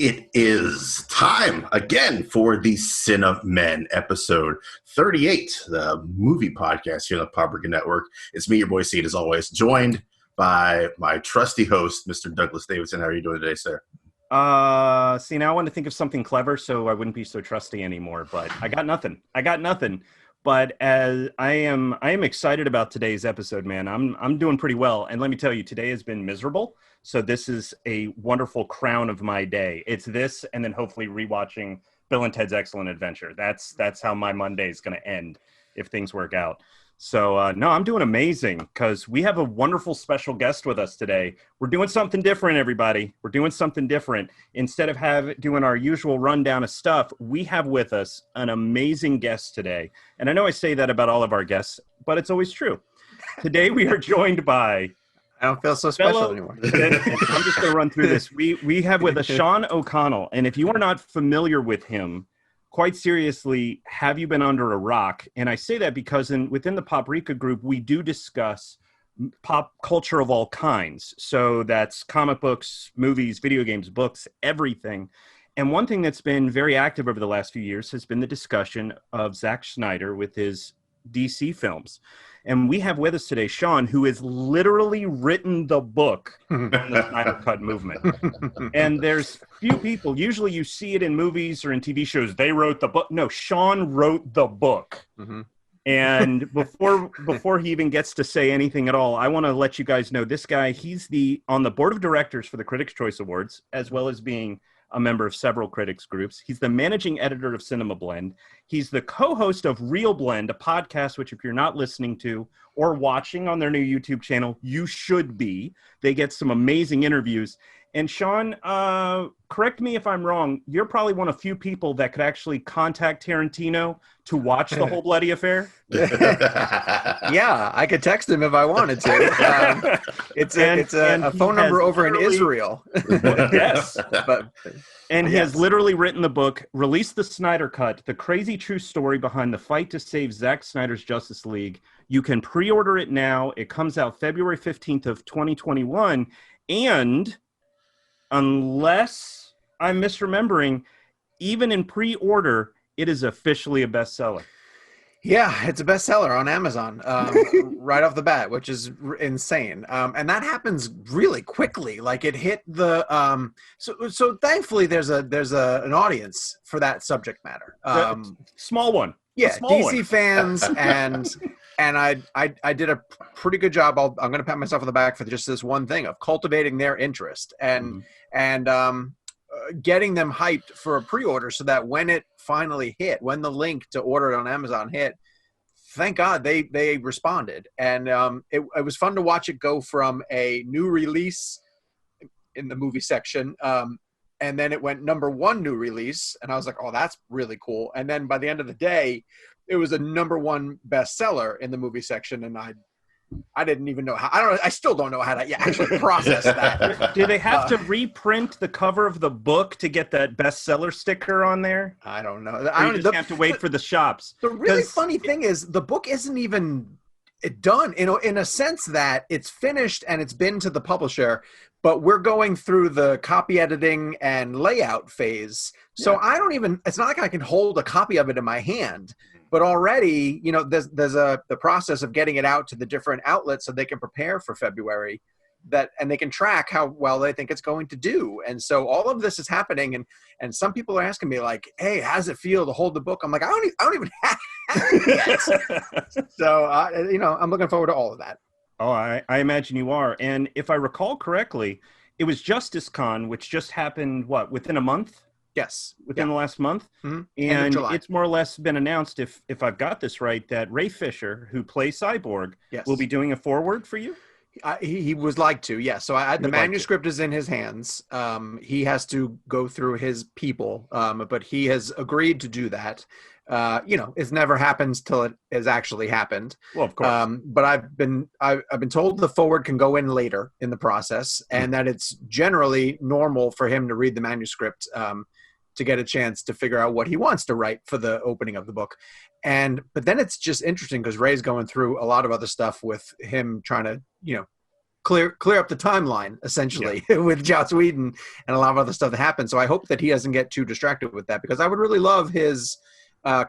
It is time again for the Cine Men episode 38, the movie podcast here on the Paprika Network. It's me, your boy Cine, as always, joined by my trusty host, Mr. Douglas Davidson. How are you doing today, sir? See, now I want to think of something clever so I wouldn't be so trusty anymore, but I got nothing. But as I am excited about today's episode, man. I'm doing pretty well. And let me tell you, today has been miserable. So this is a wonderful crown of my day. It's this, and then hopefully rewatching Bill and Ted's Excellent Adventure. That's how my Monday is going to end if things work out. So, no, I'm doing amazing because we have a wonderful special guest with us today. We're doing something different, everybody. We're doing something different. Instead of doing our usual rundown of stuff, we have with us an amazing guest today. And I know I say that about all of our guests, but it's always true. Today we are joined by... I don't feel so special anymore. I'm just going to run through this. We have with us Sean O'Connell. And if you are not familiar with him, quite seriously, have you been under a rock? And I say that because within the Paprika group, we do discuss pop culture of all kinds. So that's comic books, movies, video games, books, everything. And one thing that's been very active over the last few years has been the discussion of Zack Snyder with his DC films. And we have with us today Sean, who has literally written the book on the Snyder Cut movement. And there's few people, usually you see it in movies or in TV shows, they wrote the book. No, Sean wrote the book. Mm-hmm. And before he even gets to say anything at all, I want to let you guys know this guy, he's on the board of directors for the Critics' Choice Awards, as well as being a member of several critics groups. He's the managing editor of Cinema Blend. He's the co-host of Real Blend, a podcast which if you're not listening to or watching on their new YouTube channel, you should be. They get some amazing interviews. And Sean, correct me if I'm wrong, you're probably one of few people that could actually contact Tarantino to watch the whole bloody affair. Yeah, I could text him if I wanted to. It's a phone number over in Israel. Yes. He has literally written the book, released the Snyder Cut, the crazy true story behind the fight to save Zack Snyder's Justice League. You can pre-order it now. It comes out February 15th of 2021. And unless I'm misremembering, even in pre-order, it is officially a bestseller. Yeah, it's a bestseller on Amazon right off the bat, which is insane. And that happens really quickly. Like it hit the so thankfully there's an audience for that subject matter. Small one. Yeah, DC fans and I did a pretty good job. I'm going to pat myself on the back for just this one thing of cultivating their interest and getting them hyped for a pre-order so that when it finally hit, when the link to order it on Amazon hit, thank God they responded. And it was fun to watch it go from a new release in the movie section. And then it went number one new release. And I was like, oh, that's really cool. And then by the end of the day, it was a number one bestseller in the movie section. And I didn't even know how. I still don't know how to actually process that. Do they have to reprint the cover of the book to get that bestseller sticker on there? I don't know. You just have to wait for the shops. The really funny thing is the book isn't even done in a sense that it's finished and it's been to the publisher, but we're going through the copy editing and layout phase. So it's not like I can hold a copy of it in my hand. But already, there's the process of getting it out to the different outlets so they can prepare for February, and they can track how well they think it's going to do. And so all of this is happening, and some people are asking me like, "Hey, how does it feel to hold the book?" I'm like, I don't even have it yet. So I'm looking forward to all of that. Oh, I imagine you are. And if I recall correctly, it was Justice Con, which just happened within a month. Yes. Within the last month. Mm-hmm. And it's more or less been announced, if I've got this right, that Ray Fisher, who plays Cyborg, will be doing a foreword for you? He was like to, yes. So the manuscript is in his hands. He has to go through his people, but he has agreed to do that. It never happens till it has actually happened. Well, of course. But I've been told the forward can go in later in the process, and that it's generally normal for him to read the manuscript to get a chance to figure out what he wants to write for the opening of the book. But then it's just interesting because Ray's going through a lot of other stuff with him trying to, clear up the timeline essentially with Joss Whedon and a lot of other stuff that happened. So I hope that he doesn't get too distracted with that, because I would really love his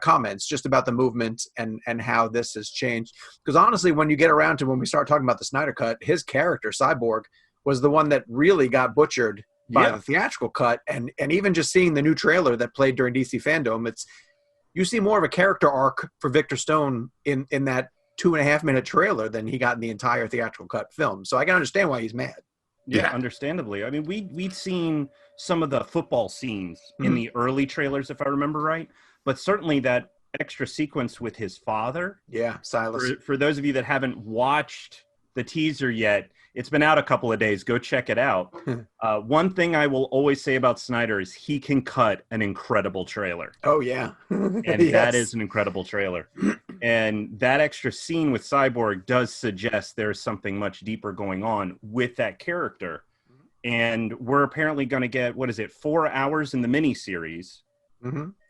comments just about the movement and how this has changed. Because honestly, when you get around to when we start talking about the Snyder Cut, his character Cyborg was the one that really got butchered by the theatrical cut, and even just seeing the new trailer that played during DC Fandom, you see more of a character arc for Victor Stone in that 2.5-minute trailer than he got in the entire theatrical cut film. So I can understand why he's mad. Yeah, understandably. I mean, we'd seen some of the football scenes in the early trailers, if I remember right, but certainly that extra sequence with his father. Yeah, Silas. For those of you that haven't watched the teaser yet, it's been out a couple of days. Go check it out. One thing I will always say about Snyder is he can cut an incredible trailer. Oh, yeah. And that is an incredible trailer. And that extra scene with Cyborg does suggest there's something much deeper going on with that character. And we're apparently going to get, 4 hours in the miniseries.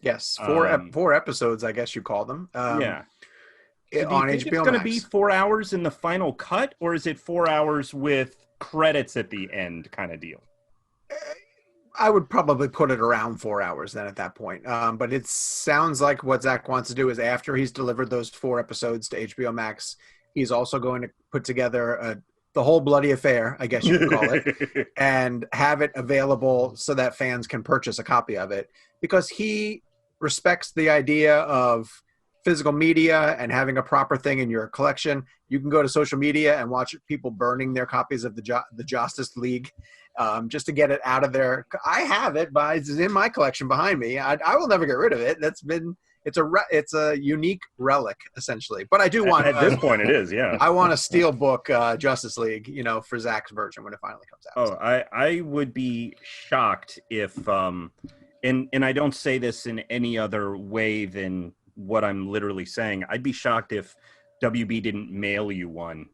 Yes, four episodes, I guess you call them. So on HBO it's going to be 4 hours in the final cut, or is it 4 hours with credits at the end kind of deal? I would probably put it around 4 hours then at that point. But it sounds like what Zach wants to do is after he's delivered those 4 episodes to HBO Max, he's also going to put together the whole bloody affair, I guess you could call it, and have it available so that fans can purchase a copy of it, because he respects the idea of physical media and having a proper thing in your collection. You can go to social media and watch people burning their copies of the Justice League just to get it out of there. I have it, but it's in my collection behind me. I will never get rid of it. It's a unique relic essentially. But I do want at this point it is, yeah. I want a steel book Justice League, for Zach's version when it finally comes out. Oh, I would be shocked if and I don't say this in any other way than what I'm literally saying. I'd be shocked if WB didn't mail you one.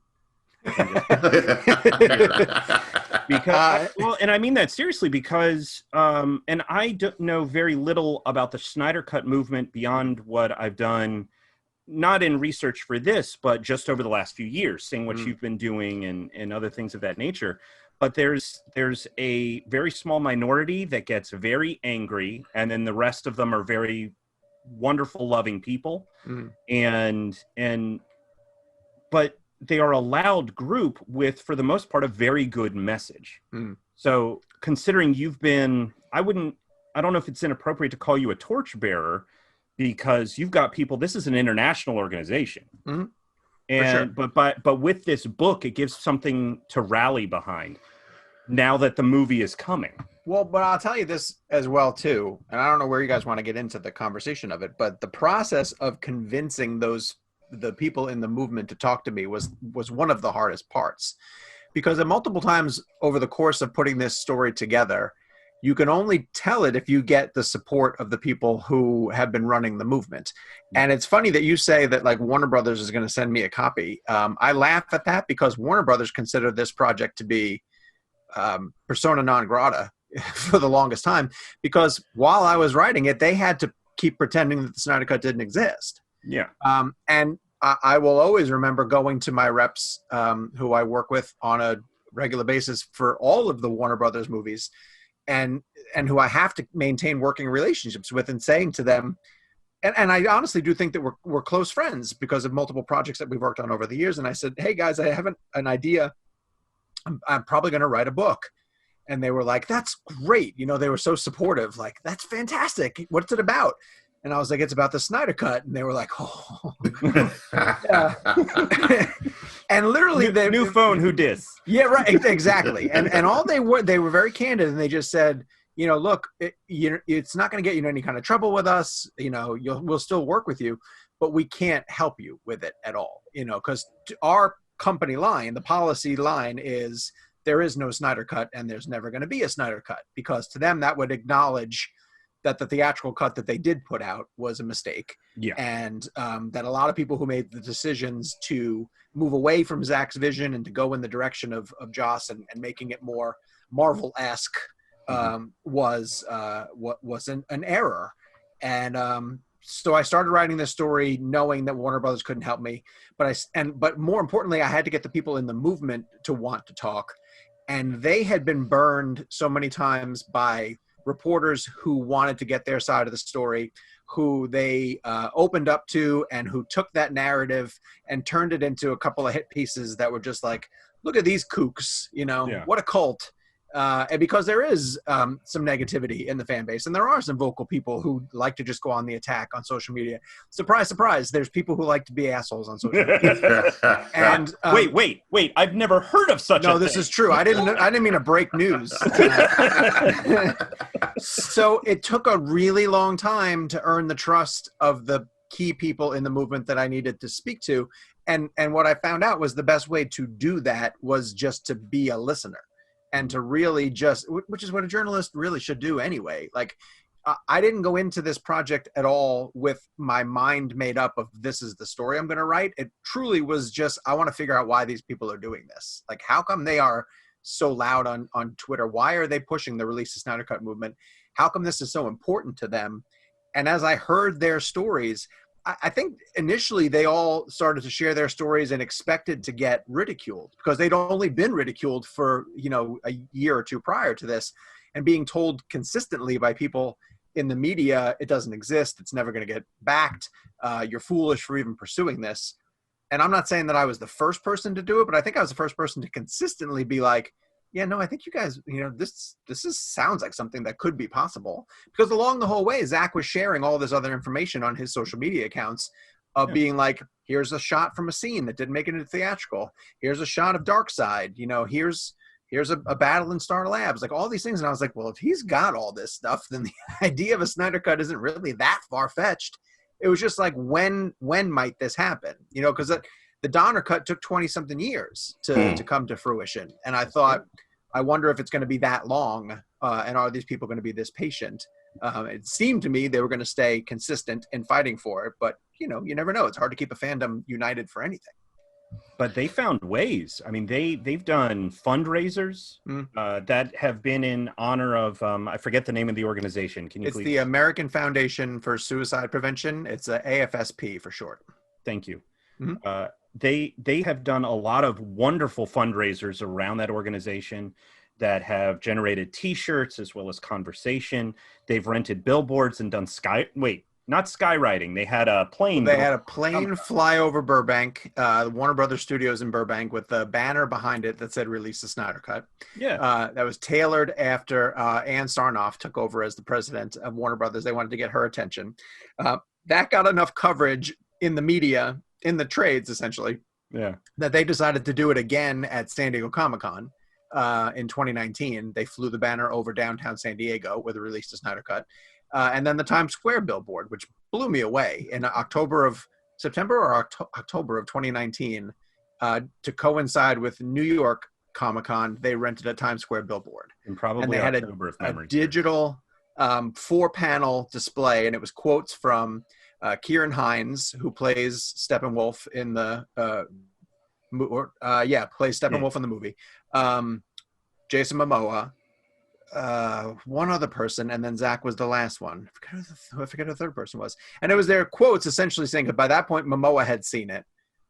Because and I mean that seriously, because and I don't know very little about the Snyder Cut movement beyond what I've done, not in research for this, but just over the last few years, seeing what you've been doing and other things of that nature. But there's a very small minority that gets very angry, and then the rest of them are very wonderful, loving people. But they are a loud group with, for the most part, a very good message. So considering you've been, I don't know if it's inappropriate to call you a torchbearer, because you've got people, this is an international organization. And, sure. but with this book, it gives something to rally behind now that the movie is coming. Well, but I'll tell you this as well, too, and I don't know where you guys want to get into the conversation of it, but the process of convincing the people in the movement to talk to me was one of the hardest parts, because at multiple times over the course of putting this story together, you can only tell it if you get the support of the people who have been running the movement. And it's funny that you say that like Warner Brothers is going to send me a copy. I laugh at that because Warner Brothers considered this project to be persona non grata for the longest time, because while I was writing it, they had to keep pretending that the Snyder Cut didn't exist. Yeah. And I will always remember going to my reps who I work with on a regular basis for all of the Warner Brothers movies, and who I have to maintain working relationships with, and saying to them, and I honestly do think that we're close friends because of multiple projects that we've worked on over the years. And I said, hey guys, I have an idea. I'm probably going to write a book. And they were like, that's great. They were so supportive. Like, that's fantastic. What's it about? And I was like, it's about the Snyder Cut. And they were like, oh. And literally, new phone, who dis? Yeah, right. Exactly. And all they were very candid. And they just said, look, it's not going to get you in any kind of trouble with us. We'll still work with you, but we can't help you with it at all. Because our company line, the policy line is, there is no Snyder Cut and there's never going to be a Snyder Cut, because to them that would acknowledge that the theatrical cut that they did put out was a mistake. Yeah. And that a lot of people who made the decisions to move away from Zach's vision and to go in the direction of Joss and making it more Marvel-esque was an error. And so I started writing this story knowing that Warner Brothers couldn't help me, but more importantly, I had to get the people in the movement to want to talk, and they had been burned so many times by reporters who wanted to get their side of the story, who they opened up to, and who took that narrative and turned it into a couple of hit pieces that were just like, look at these kooks, what a cult. And because there is some negativity in the fan base, and there are some vocal people who like to just go on the attack on social media. Surprise, surprise! There's people who like to be assholes on social media. And wait! I've never heard of such. No, this is true. I didn't mean to break news. So it took a really long time to earn the trust of the key people in the movement that I needed to speak to, and what I found out was the best way to do that was just to be a listener. And to really which is what a journalist really should do anyway. Like, I didn't go into this project at all with my mind made up of this is the story I'm going to write. It truly was just, I want to figure out why these people are doing this. Like, how come they are so loud on Twitter? Why are they pushing the Release the Snyder Cut movement? How come this is so important to them? And as I heard their stories, I think initially they all started to share their stories and expected to get ridiculed because they'd only been ridiculed for, a year or two prior to this, and being told consistently by people in the media, it doesn't exist. It's never going to get backed. You're foolish for even pursuing this. And I'm not saying that I was the first person to do it, but I think I was the first person to consistently be like, yeah, no, I think you guys, this sounds like something that could be possible. Because along the whole way, Zach was sharing all this other information on his social media accounts of being like, here's a shot from a scene that didn't make it into theatrical. Here's a shot of Darkseid. Here's a battle in Star Labs. Like all these things. And I was like, well, if he's got all this stuff, then the idea of a Snyder Cut isn't really that far-fetched. It was just like, when might this happen? Because the Donner Cut took 20-something years to come to fruition. And I thought, I wonder if it's going to be that long, and are these people going to be this patient? It seemed to me they were going to stay consistent in fighting for it, but, you never know. It's hard to keep a fandom united for anything. But they found ways. I mean, they've done fundraisers that have been in honor of, I forget the name of the organization. Can you please? It's the American Foundation for Suicide Prevention. It's a AFSP for short. Thank you. Mm-hmm. They have done a lot of wonderful fundraisers around that organization that have generated T-shirts as well as conversation. They've rented billboards and done not skywriting. They had a plane. They had a plane fly over Burbank, Warner Brothers Studios in Burbank, with a banner behind it that said "Release the Snyder Cut." Yeah, that was tailored after Ann Sarnoff took over as the president of Warner Brothers. They wanted to get her attention. That got enough coverage in the media, in the trades, essentially, that they decided to do it again at San Diego Comic-Con in 2019. They flew the banner over downtown San Diego with a Release the Snyder Cut. And then the Times Square billboard, which blew me away in September or October of 2019, to coincide with New York Comic-Con, they rented a Times Square billboard. And probably they had a digital 4-panel display, and it was quotes from Kieran Hines, who plays Steppenwolf in the plays Steppenwolf in the movie. Jason Momoa, one other person, and then Zach was the last one. I forget who the third person was. And it was their quotes essentially saying that by that point Momoa had seen it,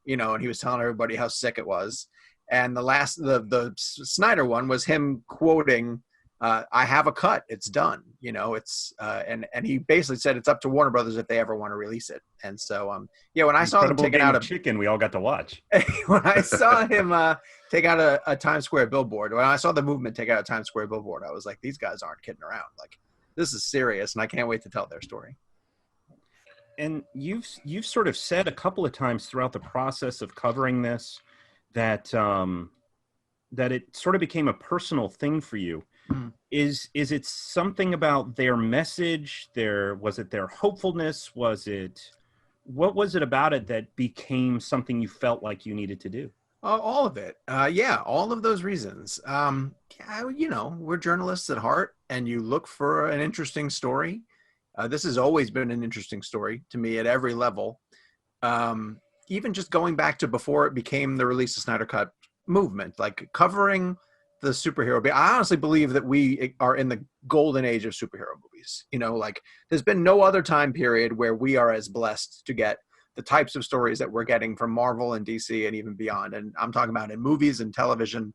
and he was telling everybody how sick it was. And the Snyder one was him quoting, I have a cut, it's done. It's and he basically said it's up to Warner Brothers if they ever want to release it. And so when I saw him take out a chicken, we all got to watch. When I saw him take out a Times Square billboard, when I saw the movement take out a Times Square billboard, I was like, these guys aren't kidding around. Like, this is serious, and I can't wait to tell their story. And you've sort of said a couple of times throughout the process of covering this that that it sort of became a personal thing for you. Mm-hmm. Is it something about their message? Was it their hopefulness? What was it about it that became something you felt like you needed to do? All of it. All of those reasons. We're journalists at heart, and you look for an interesting story. This has always been an interesting story to me at every level. Even just going back to before it became the Release the Snyder Cut movement, like covering the superhero. I honestly believe that we are in the golden age of superhero movies. You know, like there's been no other time period where we are as blessed to get the types of stories that we're getting from Marvel and DC and even beyond. And I'm talking about in movies and television.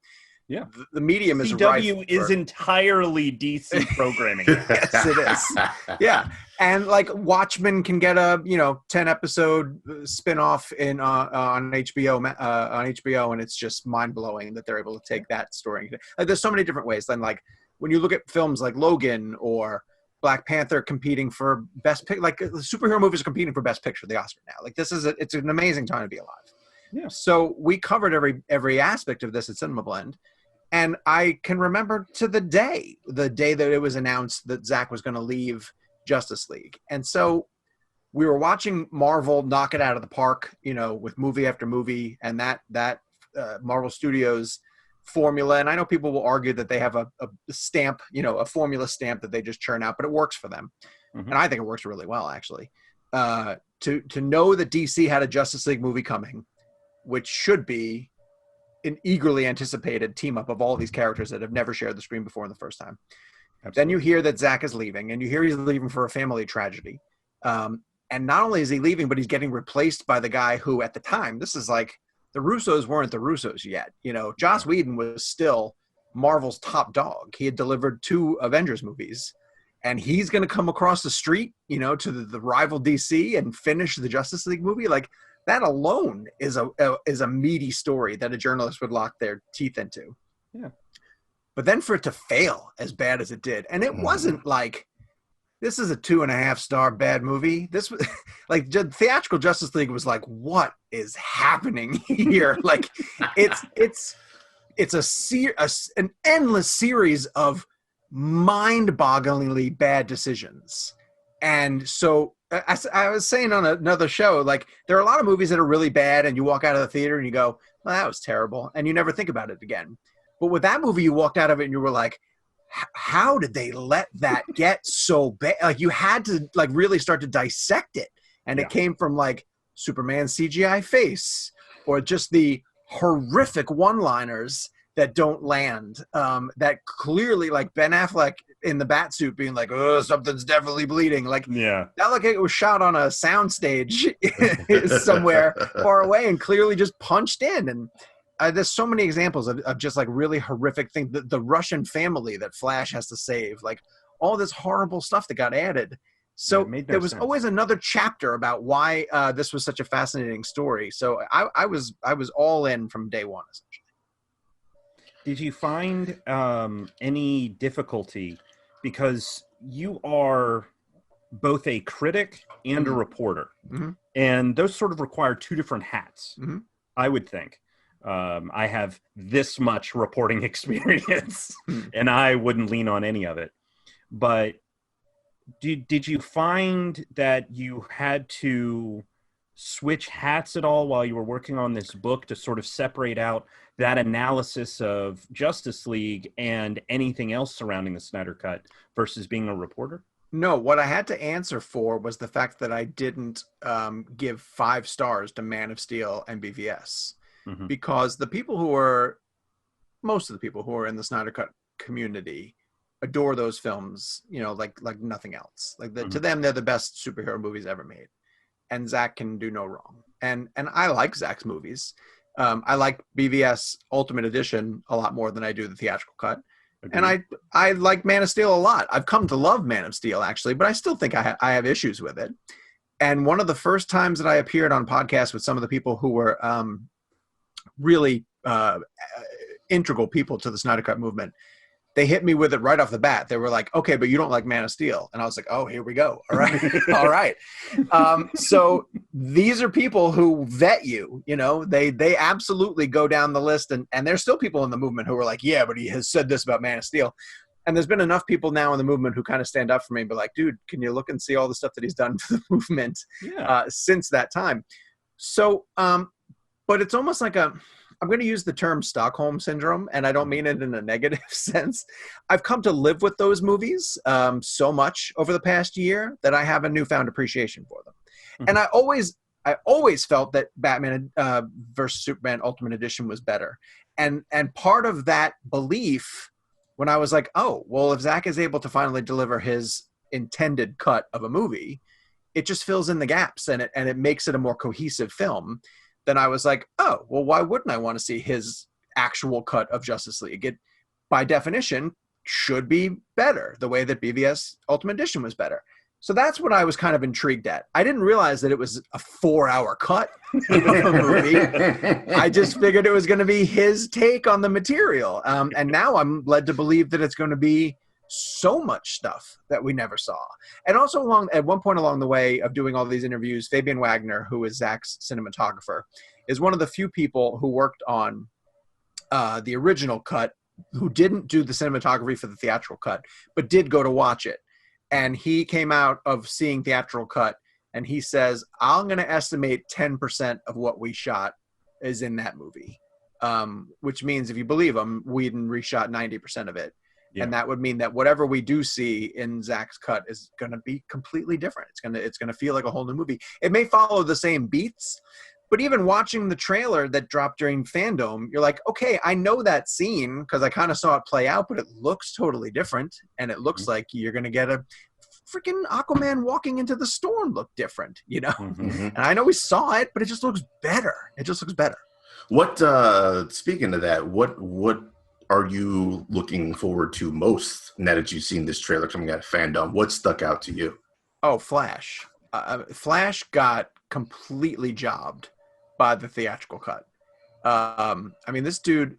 Yeah, the medium is CW is entirely DC programming. Yes, it is. Yeah, and like Watchmen can get a 10 episode spinoff on HBO and it's just mind blowing that they're able to take that story. Like, there's so many different ways. Then like when you look at films like Logan or Black Panther competing for best pick, like the superhero movies are competing for best picture, the Oscar now. Like this is it's an amazing time to be alive. Yeah. So we covered every aspect of this at Cinema Blend. And I can remember to the day that it was announced that Zack was going to leave Justice League. And so we were watching Marvel knock it out of the park, with movie after movie, and that Marvel Studios formula. And I know people will argue that they have a stamp, a formula stamp that they just churn out, but it works for them. Mm-hmm. And I think it works really well, actually. To know that DC had a Justice League movie coming, which should be an eagerly anticipated team up of all these characters that have never shared the screen before in the first time. Absolutely. Then you hear that Zack is leaving, and you hear he's leaving for a family tragedy. And not only is he leaving, but he's getting replaced by the guy who, at the time, this is like the Russos weren't the Russos yet. Joss Whedon was still Marvel's top dog. He had delivered 2 Avengers movies, and he's going to come across the street, to the rival DC and finish the Justice League movie. Like, that alone is a meaty story that a journalist would lock their teeth into. Yeah. But then for it to fail as bad as it did, and it wasn't like this is a 2.5-star bad movie. This was like theatrical Justice League was like, what is happening here? Like it's an endless series of mind-bogglingly bad decisions. And so I was saying on another show, like there are a lot of movies that are really bad and you walk out of the theater and you go, well, that was terrible. And you never think about it again. But with that movie, you walked out of it and you were like, how did they let that get so bad? Like you had to like really start to dissect it. And it came from like Superman's CGI face or just the horrific one-liners that don't land, that clearly like Ben Affleck in the bat suit being like, oh, something's definitely bleeding. Like, that looked like it was shot on a soundstage somewhere far away and clearly just punched in. And there's so many examples of just like really horrific things. The Russian family that Flash has to save, like all this horrible stuff that got added. So there was always another chapter about why this was such a fascinating story. So I was all in from day one, essentially. Did you find any difficulty, because you are both a critic and a reporter, and those sort of require 2 different hats, I would think. I have this much reporting experience, and I wouldn't lean on any of it. But did you find that you had to switch hats at all while you were working on this book to sort of separate out that analysis of Justice League and anything else surrounding the Snyder Cut versus being a reporter? No, what I had to answer for was the fact that I didn't give 5 stars to Man of Steel and BVS, because most of the people who are in the Snyder Cut community adore those films, like nothing else. Like to them, they're the best superhero movies ever made. And Zack can do no wrong. And I like Zack's movies. I like BVS Ultimate Edition a lot more than I do the theatrical cut. Agreed. And I like Man of Steel a lot. I've come to love Man of Steel, actually, but I still think I have issues with it. And one of the first times that I appeared on podcasts with some of the people who were really integral people to the Snyder Cut movement, they hit me with it right off the bat. They were like, okay, but you don't like Man of Steel. And I was like, oh, here we go. All right. All right. So these are people who vet you, they absolutely go down the list. And there's still people in the movement who are like, yeah, but he has said this about Man of Steel. And there's been enough people now in the movement who kind of stand up for me and be like, dude, can you look and see all the stuff that he's done for the movement since that time? So, but it's almost like I'm going to use the term Stockholm Syndrome, and I don't mean it in a negative sense. I've come to live with those movies so much over the past year that I have a newfound appreciation for them. And I always felt that Batman versus Superman Ultimate Edition was better. And part of that belief, when I was like, oh, well, if Zack is able to finally deliver his intended cut of a movie, it just fills in the gaps and it makes it a more cohesive film. Then I was like, oh, well, why wouldn't I want to see his actual cut of Justice League? It, by definition, should be better, the way that BVS Ultimate Edition was better. So that's what I was kind of intrigued at. I didn't realize that it was a 4-hour cut of a movie. I just figured it was going to be his take on the material. And now I'm led to believe that it's going to be so much stuff that we never saw. And also at one point along the way of doing all these interviews, Fabian Wagner, who is Zack's cinematographer, is one of the few people who worked on the original cut, who didn't do the cinematography for the theatrical cut, but did go to watch it. And he came out of seeing theatrical cut and he says, I'm going to estimate 10% of what we shot is in that movie. Which means if you believe him, Whedon reshot 90% of it. Yeah. And that would mean that whatever we do see in Zack's cut is going to be completely different. It's going to feel like a whole new movie. It may follow the same beats, but even watching the trailer that dropped during Fandom, you're like, okay, I know that scene because I kind of saw it play out, but it looks totally different. And it looks like you're going to get a freaking Aquaman walking into the storm look different, you know? Mm-hmm. And I know we saw it, but it just looks better. It just looks better. What, speaking of that, what are you looking forward to most now that you've seen this trailer coming out of Fandom? What stuck out to you? Oh, Flash. Flash got completely jobbed by the theatrical cut. I mean, this dude,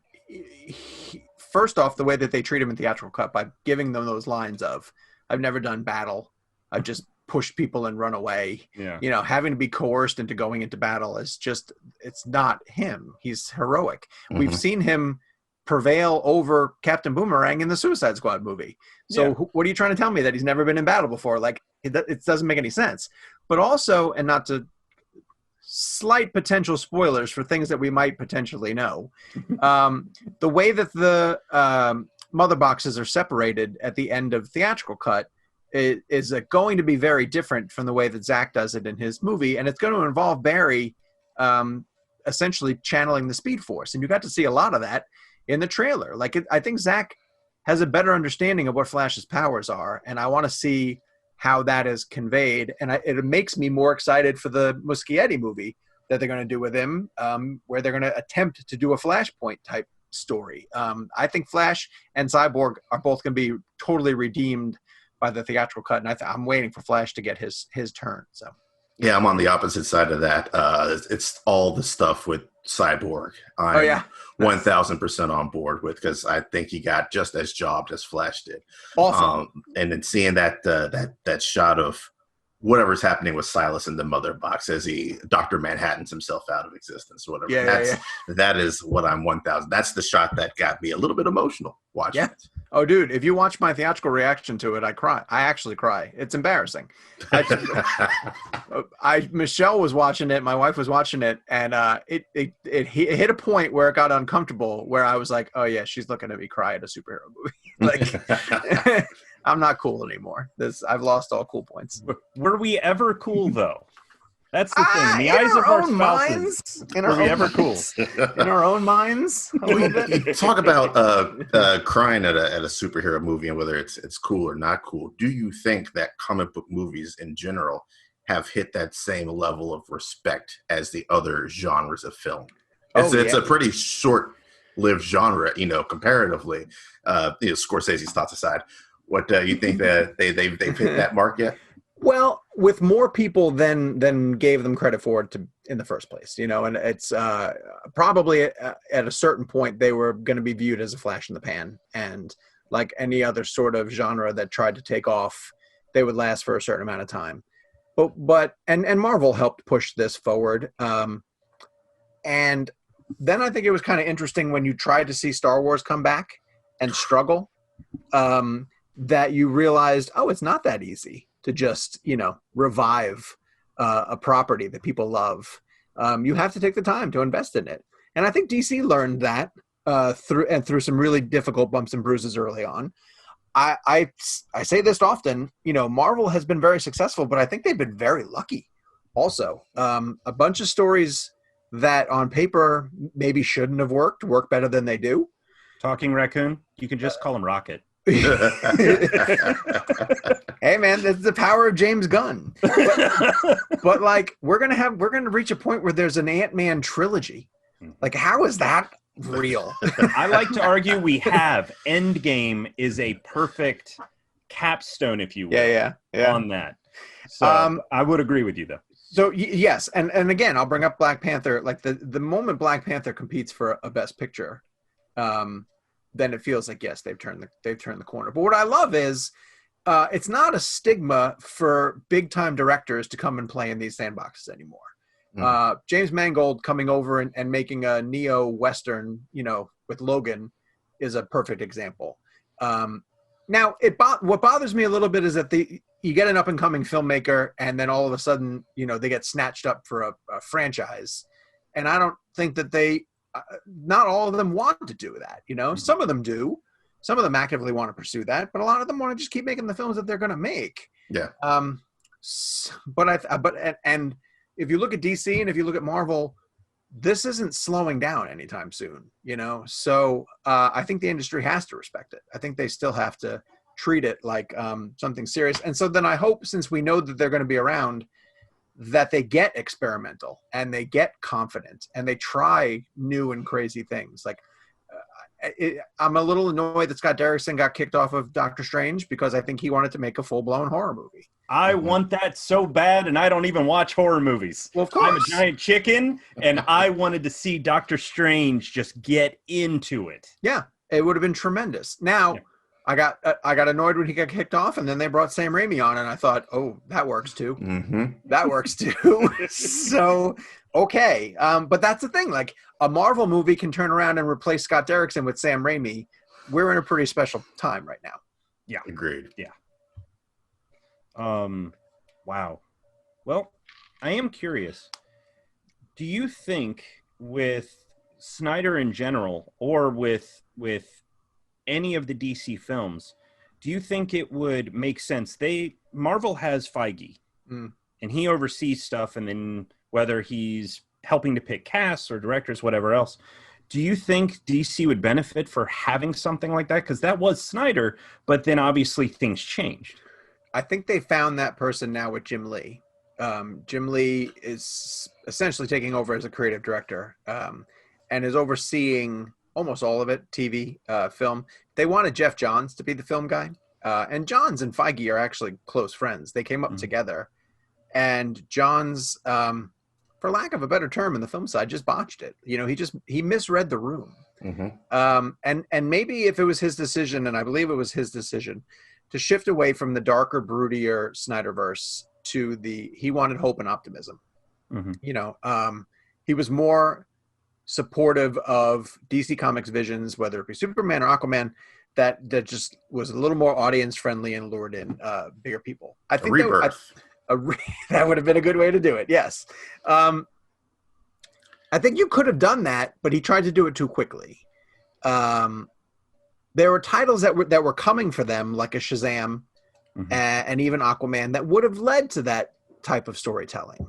first off, the way that they treat him in theatrical cut by giving them those lines of, I've never done battle. I've just pushed people and run away. Yeah. You know, having to be coerced into going into battle is just, it's not him. He's heroic. Mm-hmm. We've seen him prevail over Captain Boomerang in the Suicide Squad movie. So what are you trying to tell me, that he's never been in battle before? Like, it doesn't make any sense. But also, and not to slight potential spoilers for things that we might potentially know, the way that the mother boxes are separated at the end of theatrical cut is going to be very different from the way that Zack does it in his movie. And it's going to involve Barry essentially channeling the Speed Force. And you got to see a lot of that in the trailer. I think Zack has a better understanding of what Flash's powers are, and I want to see how that is conveyed. And it makes me more excited for the Muschietti movie that they're going to do with him, where they're going to attempt to do a Flashpoint type story. I think Flash and Cyborg are both going to be totally redeemed by the theatrical cut, and I'm waiting for Flash to get his turn. So. Yeah, I'm on the opposite side of that. It's all the stuff with Cyborg. I'm 1,000% on board with, because I think he got just as jobbed as Flash did. Awesome. And then seeing that shot of whatever's happening with Silas in the mother box as he Dr. Manhattan's himself out of existence or whatever. That is what I'm 1,000. That's the shot that got me a little bit emotional watching it. Oh, dude, if you watch my theatrical reaction to it, I cry. I actually cry. It's embarrassing. Michelle was watching it. My wife was watching it, and it hit a point where it got uncomfortable, where I was like, oh, yeah, she's looking at me cry at a superhero movie. I'm not cool anymore. I've lost all cool points. Were we ever cool, though? That's the thing. In the eyes of our spouses, were we ever cool? In our own minds? A little bit? Talk about crying at a superhero movie and whether it's cool or not cool. Do you think that comic book movies in general have hit that same level of respect as the other genres of film? It's a pretty short-lived genre, comparatively. Scorsese's thoughts aside. What do you think that they've hit that mark yet? Well, with more people than gave them credit for it in the first place, and it's probably at a certain point they were going to be viewed as a flash in the pan, and like any other sort of genre that tried to take off, they would last for a certain amount of time. But Marvel helped push this forward, and then I think it was kind of interesting when you tried to see Star Wars come back and struggle, that you realized, oh, it's not that easy to just, revive a property that people love. You have to take the time to invest in it. And I think DC learned that through some really difficult bumps and bruises early on. I say this often, Marvel has been very successful, but I think they've been very lucky also. A bunch of stories that on paper maybe shouldn't have work better than they do. Talking raccoon, you can just call him Rocket. Hey man, that's the power of James Gunn. But like we're gonna reach a point where there's an Ant-Man trilogy. Like, how is that real? I like to argue we have. Endgame is a perfect capstone, if you will, yeah. on that. So I would agree with you, though. So yes, and again, I'll bring up Black Panther. Like the moment Black Panther competes for a Best Picture, then it feels like yes, they've turned the corner. But what I love is it's not a stigma for big time directors to come and play in these sandboxes anymore. James Mangold coming over and making a neo Western, with Logan, is a perfect example. Now, what bothers me a little bit is that you get an up and coming filmmaker, and then all of a sudden, they get snatched up for a franchise, and I don't think that not all of them want to do that. Some of them do, some of them actively want to pursue that, but a lot of them want to just keep making the films that they're going to make. Yeah. And if you look at DC and if you look at Marvel, this isn't slowing down anytime soon, So I think the industry has to respect it. I think they still have to treat it like something serious. And so then I hope, since we know that they're going to be around, that they get experimental and they get confident and they try new and crazy things. Like I'm a little annoyed that Scott Derrickson got kicked off of Doctor Strange because I think he wanted to make a full-blown horror movie. I want that so bad, and I don't even watch horror movies. Well, of course. I'm a giant chicken, and I wanted to see Doctor Strange just get into it. Yeah, it would have been tremendous. Now, yeah. I got annoyed when he got kicked off, and then they brought Sam Raimi on, and I thought, oh, that works too. Mm-hmm. That works too. So, okay. But that's the thing. Like, a Marvel movie can turn around and replace Scott Derrickson with Sam Raimi. We're in a pretty special time right now. Yeah. Agreed. Yeah. Wow. Well, I am curious. Do you think with Snyder in general, or with any of the DC films, do you think it would make sense? Marvel has Feige, and he oversees stuff, and then whether he's helping to pick casts or directors, whatever else, do you think DC would benefit for having something like that? Because that was Snyder, but then obviously things changed. I think they found that person now with Jim Lee. Jim Lee is essentially taking over as a creative director and is overseeing almost all of it, TV, film. They wanted Jeff Johns to be the film guy. And Johns and Feige are actually close friends. They came up together. And Johns, for lack of a better term in the film side, just botched it. He misread the room. Mm-hmm. And maybe if it was his decision, and I believe it was his decision, to shift away from the darker, broodier Snyderverse to he wanted hope and optimism. Mm-hmm. He was more supportive of DC Comics visions, whether it be Superman or Aquaman, that just was a little more audience friendly and lured in bigger people. I think that would have been a good way to do it. Yes. I think you could have done that, but he tried to do it too quickly. There were titles that were coming for them, like a Shazam and even Aquaman, that would have led to that type of storytelling.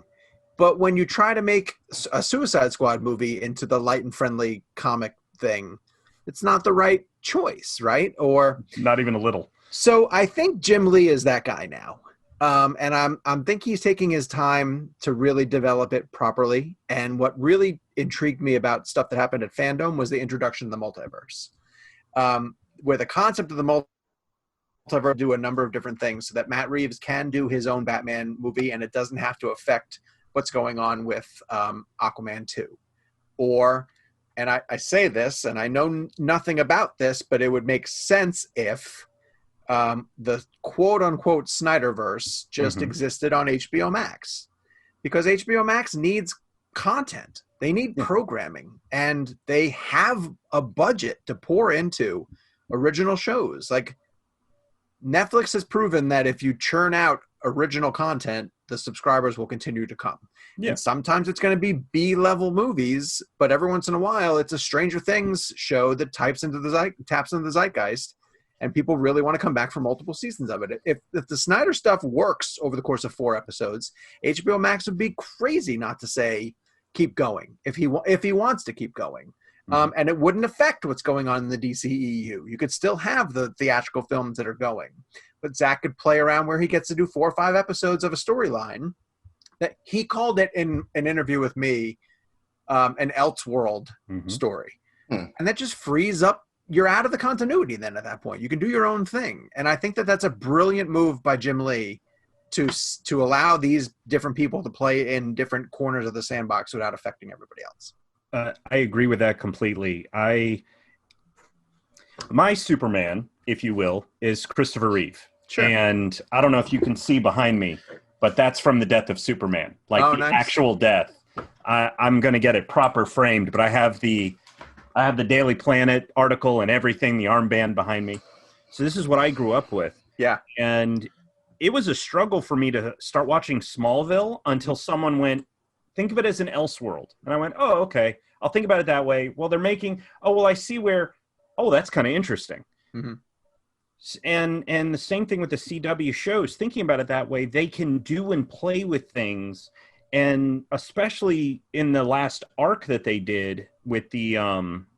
But when you try to make a Suicide Squad movie into the light and friendly comic thing, it's not the right choice, right? Or not even a little. So I think Jim Lee is that guy now. And I'm think he's taking his time to really develop it properly. And what really intrigued me about stuff that happened at Fandom was the introduction of the multiverse. Where the concept of the multiverse do a number of different things so that Matt Reeves can do his own Batman movie and it doesn't have to affect what's going on with Aquaman 2. And I say this, and I know nothing about this, but it would make sense if the quote-unquote Snyderverse just existed on HBO Max. Because HBO Max needs content. They need programming, and they have a budget to pour into original shows. Like, Netflix has proven that if you churn out original content, the subscribers will continue to come. Yeah. And sometimes it's going to be B-level movies, but every once in a while, it's a Stranger Things show that taps into the zeitgeist, and people really want to come back for multiple seasons of it. If the Snyder stuff works over the course of 4 episodes, HBO Max would be crazy not to say keep going if he wants to keep going. And it wouldn't affect what's going on in the DCEU. You could still have the theatrical films that are going, but Zach could play around where he gets to do 4 or 5 episodes of a storyline that he called it in an interview with me, an Elseworld story. And that just frees up. You're out of the continuity then at that point. You can do your own thing. And I think that that's a brilliant move by Jim Lee to allow these different people to play in different corners of the sandbox without affecting everybody else. I agree with that completely. My Superman, if you will, is Christopher Reeve. Sure. And I don't know if you can see behind me, but that's from the death of Superman, like nice. Actual death. I'm going to get it proper framed, but I have the Daily Planet article and everything, the armband behind me. So this is what I grew up with. Yeah. And it was a struggle for me to start watching Smallville until someone went, think of it as an Elseworld. And I went, oh, okay. I'll think about it that way. Well, they're making, I see where, that's kind of interesting. Mm-hmm. And the same thing with the CW shows, thinking about it that way, they can do and play with things. And especially in the last arc that they did with the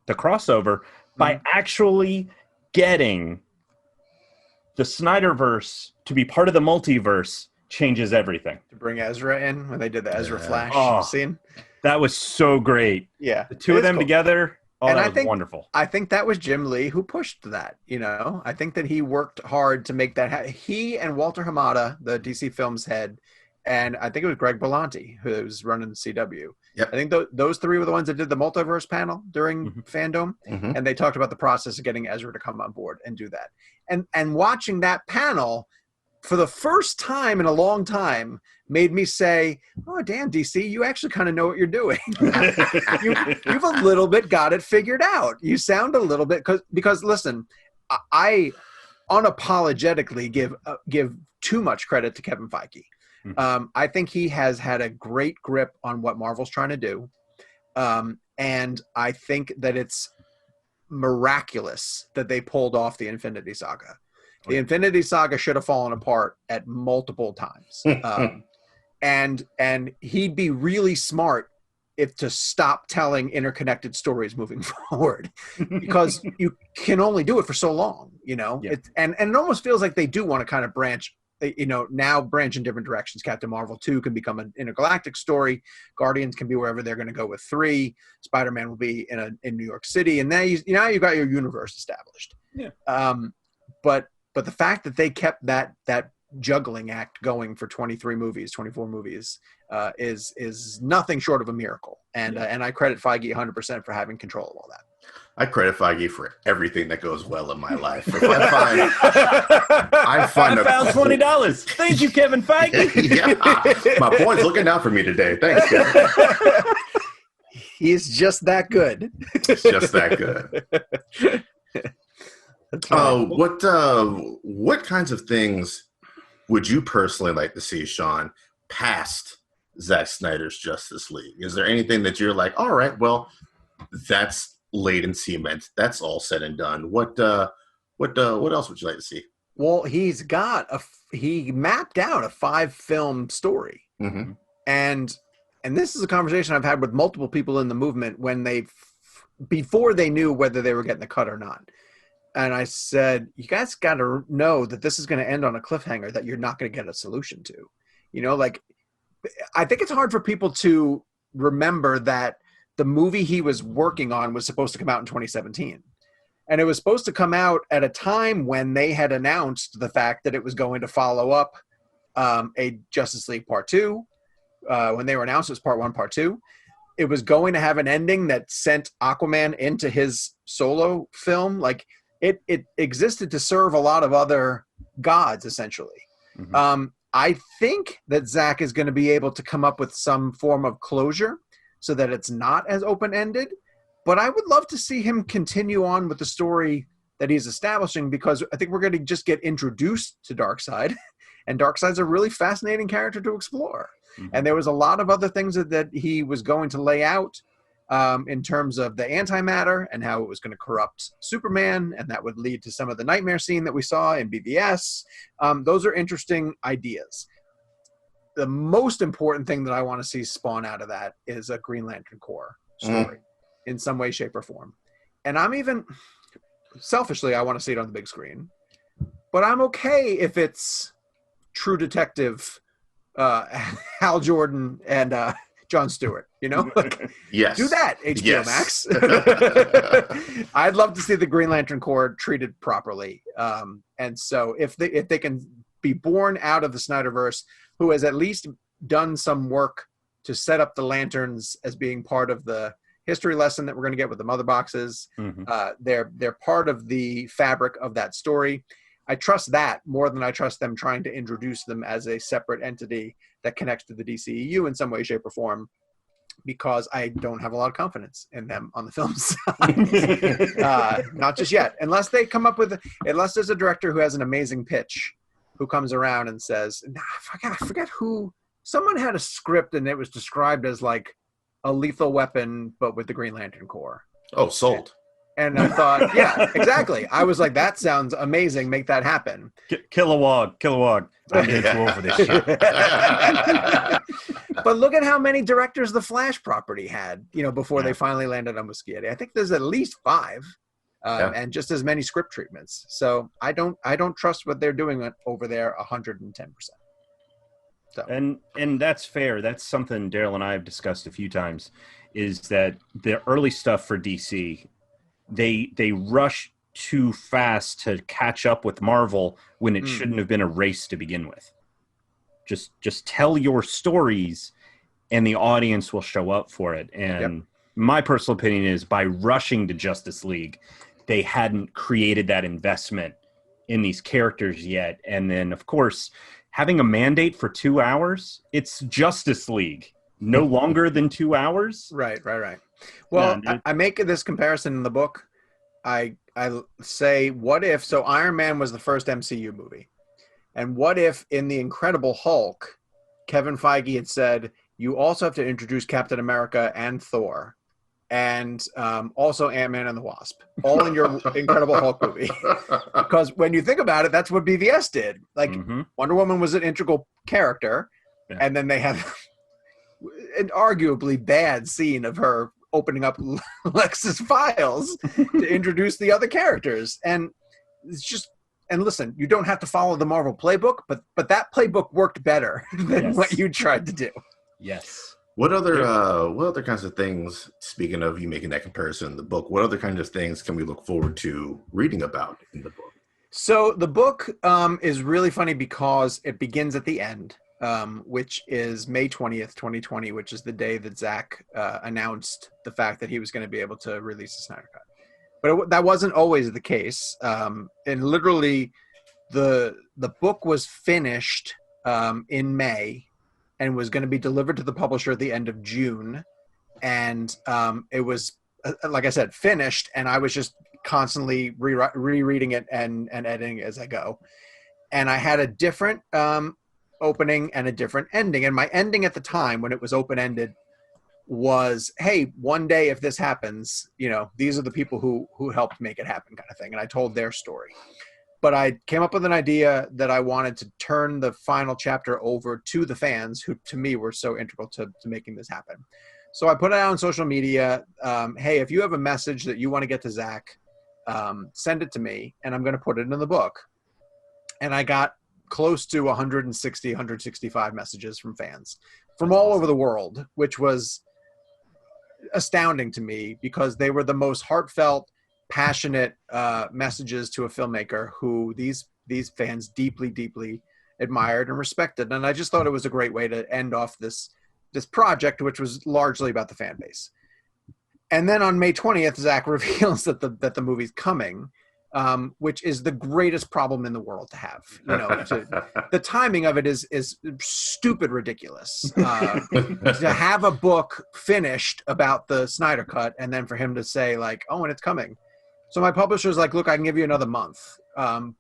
crossover, by actually getting the Snyderverse to be part of the multiverse changes everything. To bring Ezra in when they did the Ezra Flash scene. That was so great. Yeah. The two of them together. Oh, and that was wonderful. I think that was Jim Lee who pushed that, I think that he worked hard to make that he and Walter Hamada, the DC Films head, and I think it was Greg Berlanti who was running the CW. Yep. I think those 3 were the ones that did the multiverse panel during Fandom, and they talked about the process of getting Ezra to come on board and do that. And watching that panel for the first time in a long time made me say, oh, damn, DC, you actually kind of know what you're doing. You've a little bit got it figured out. You sound a little bit, because listen, I unapologetically give too much credit to Kevin Feige. I think he has had a great grip on what Marvel's trying to do. And I think that it's miraculous that they pulled off the Infinity Saga. The Infinity Saga should have fallen apart at multiple times. And he'd be really smart to stop telling interconnected stories moving forward, because you can only do it for so long, Yeah. And it almost feels like they do want to kind of branch, now branch in different directions. Captain Marvel 2 can become an intergalactic story. Guardians can be wherever they're going to go with 3. Spider-Man will be in New York City. And now you've got your universe established. Yeah. But the fact that they kept that juggling act going for 24 movies, is nothing short of a miracle. And I credit Feige 100% for having control of all that. I credit Feige for everything that goes well in my life. If I found $20. Thank you, Kevin Feige. Yeah, my boy's looking out for me today. Thanks, Kevin. He's just that good. Just that good. What kinds of things would you personally like to see, Sean, past Zack Snyder's Justice League? Is there anything that you're like, all right, well, that's laid in cement. That's all said and done. What else would you like to see? Well, he mapped out a 5-film story. Mm-hmm. And this is a conversation I've had with multiple people in the movement before they knew whether they were getting the cut or not. And I said, you guys got to know that this is going to end on a cliffhanger that you're not going to get a solution to. I think it's hard for people to remember that the movie he was working on was supposed to come out in 2017. And it was supposed to come out at a time when they had announced the fact that it was going to follow up a Justice League Part 2. When they were announced, it was Part 1, Part 2. It was going to have an ending that sent Aquaman into his solo film. It existed to serve a lot of other gods, essentially. Mm-hmm. I think that Zach is going to be able to come up with some form of closure so that it's not as open-ended. But I would love to see him continue on with the story that he's establishing, because I think we're going to just get introduced to Darkseid. And Darkseid's a really fascinating character to explore. Mm-hmm. And there was a lot of other things that he was going to lay out in terms of the antimatter and how it was going to corrupt Superman, and that would lead to some of the nightmare scene that we saw in BVS. Those are interesting ideas. The most important thing that I want to see spawn out of that is a Green Lantern Corps story in some way, shape, or form. And I'm even, selfishly, I want to see it on the big screen. But I'm okay if it's True Detective, Hal Jordan, and Jon Stewart, Yes. Do that, HBO Max. I'd love to see the Green Lantern Corps treated properly. And so if they can be born out of the Snyderverse, who has at least done some work to set up the lanterns as being part of the history lesson that we're going to get with the mother boxes. They're part of the fabric of that story. I trust that more than I trust them trying to introduce them as a separate entity that connects to the DCEU in some way, shape, or form, because I don't have a lot of confidence in them on the film side. Not just yet. Unless they come up with, unless there's a director who has an amazing pitch, who comes around and says, I forget who, someone had a script and it was described as like a Lethal Weapon, but with the Green Lantern Corps. Oh, sold. And I thought, yeah, exactly. I was like, that sounds amazing. Make that happen. Kilowog. I'm getting too old for this shit. But look at how many directors the Flash property had, before they finally landed on Muschietti. I think there's at least 5, and just as many script treatments. So I don't trust what they're doing over there 110%. So. And that's fair. That's something Daryl and I have discussed a few times, is that the early stuff for DC, they rush too fast to catch up with Marvel when it shouldn't have been a race to begin with. Just tell your stories and the audience will show up for it. And my personal opinion is, by rushing to Justice League, they hadn't created that investment in these characters yet. And then, of course, having a mandate for 2 hours, it's Justice League. No longer than 2 hours. Right. Well, I make this comparison in the book. I say, what if, so Iron Man was the first MCU movie. And what if in The Incredible Hulk, Kevin Feige had said, you also have to introduce Captain America and Thor, and also Ant-Man and the Wasp, all in your Incredible Hulk movie. Because when you think about it, that's what BVS did. Like, Wonder Woman was an integral character, and then they have an arguably bad scene of her opening up Lex's files to introduce the other characters. And it's just, and listen, you don't have to follow the Marvel playbook, but that playbook worked better than what you tried to do. Yes. What other kinds of things, speaking of you making that comparison in the book, what other kinds of things can we look forward to reading about in the book? So the book is really funny because it begins at the end, which is May 20th, 2020, which is the day that Zach announced the fact that he was going to be able to release the Snyder Cut. But that wasn't always the case. And literally, the book was finished in May and was going to be delivered to the publisher at the end of June. And it was, like I said, finished, and I was just constantly rereading it and editing as I go. And I had a different opening and a different ending. And my ending at the time, when it was open-ended, was, hey, one day if this happens, these are the people who helped make it happen, kind of thing. And I told their story. But I came up with an idea that I wanted to turn the final chapter over to the fans, who to me were so integral to making this happen. So I put it out on social media. Hey, if you have a message that you want to get to Zach, send it to me, and I'm going to put it in the book. And I got close to 160, 165 messages from fans from all over the world, which was astounding to me, because they were the most heartfelt, passionate messages to a filmmaker who these fans deeply, deeply admired and respected. And I just thought it was a great way to end off this project, which was largely about the fan base. And then on May 20th, Zach reveals that the movie's coming, which is the greatest problem in the world to have. The timing of it is stupid ridiculous. To have a book finished about the Snyder Cut, and then for him to say like, oh, and it's coming. So my publisher's like, look, I can give you another month,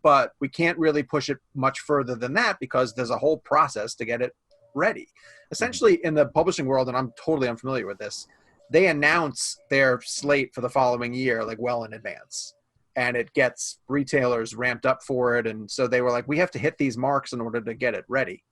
but we can't really push it much further than that, because there's a whole process to get it ready. Essentially, in the publishing world, and I'm totally unfamiliar with this, they announce their slate for the following year like well in advance, and it gets retailers ramped up for it. And so they were like, we have to hit these marks in order to get it ready.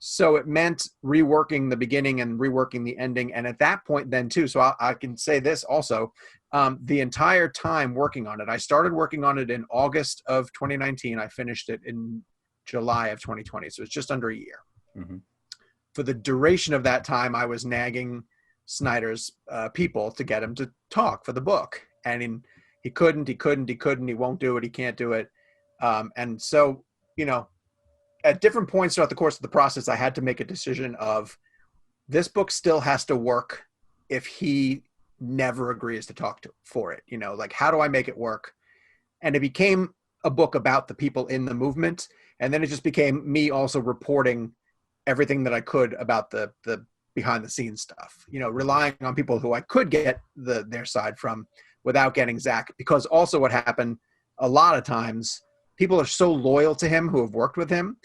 So it meant reworking the beginning and reworking the ending. And at that point then too, so I can say this also, the entire time working on it, I started working on it in August of 2019. I finished it in July of 2020. So it's just under a year. Mm-hmm. For the duration of that time, I was nagging Snyder's people to get him to talk for the book. And he couldn't, he won't do it, he can't do it. And so, you know, at different points throughout the course of the process, I had to make a decision of this book still has to work if he never agrees to talk for it. You know, like, how do I make it work? And it became a book about the people in the movement. And then it just became me also reporting everything that I could about the behind the scenes stuff, you know, relying on people who I could get their side from without getting Zach. Because also what happened a lot of times, people are so loyal to him who have worked with him